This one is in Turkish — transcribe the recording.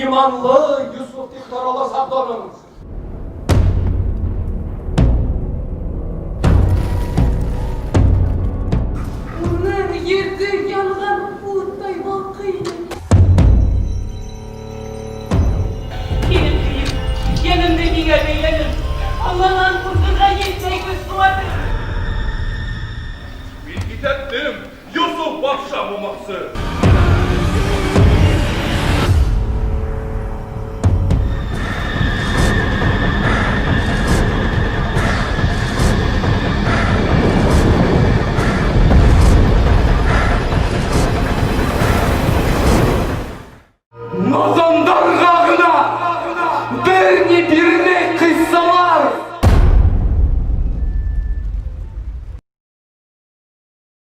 İmanlı Yusuf Diktaroğlu Sabdon'un. Onlar yerde yangan buğday bakıydı. Gelin kıyım, gelin dediğine de gelin. Allah'ın kuzuna yetmek üstüne. Bilgi ettim Yusuf Paşa bulması.